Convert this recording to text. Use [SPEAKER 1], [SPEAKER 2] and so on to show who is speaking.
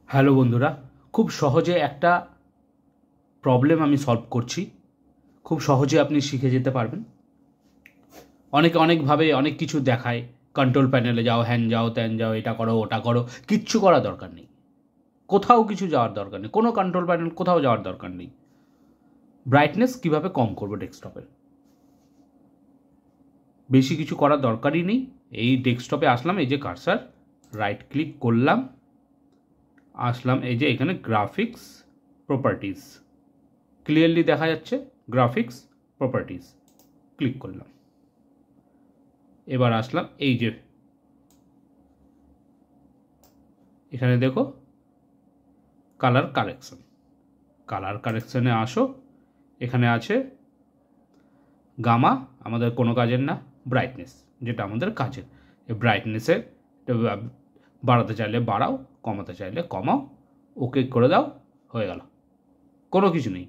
[SPEAKER 1] Hello বন্ধুরা, খুব সহজে একটা প্রবলেম আমি সলভ করছি। খুব সহজে আপনি শিখে যেতে পারবেন। অনেকে অনেকভাবে অনেক কিছু দেখায়, কন্ট্রোল প্যানেলে যাও, হ্যান যাও, ত্যান যাও, এটা করো, ওটা করো। কিচ্ছু করার দরকার নেই, কোথাও কিছু যাওয়ার দরকার নেই, কোনো কন্ট্রোল প্যানেল কোথাও যাওয়ার দরকার নেই। ব্রাইটনেস কীভাবে কম করবো ডেস্কটপের, বেশি কিছু করার দরকারই নেই। এই ডেস্কটপে আসলাম, এই যে কার্সার, রাইট ক্লিক করলাম, আসলাম এই যে এখানে গ্রাফিক্স প্রপার্টিজ, ক্লিয়ারলি দেখা যাচ্ছে গ্রাফিক্স প্রপার্টিজ, ক্লিক করলাম। এবার আসলাম এই যে এখানে দেখো কালার কারেকশন, কালার কারেকশনে আসো, এখানে আছে গামা, আমাদের কোনো কাজের না, ব্রাইটনেস যেটা আমাদের কাজের। এই ব্রাইটনেসের বাড়াতে চাইলে বাড়াও, কমাতে চাইলে কমাও, ওকে করে দাও, হয়ে গেল, কোনো কিছু নেই।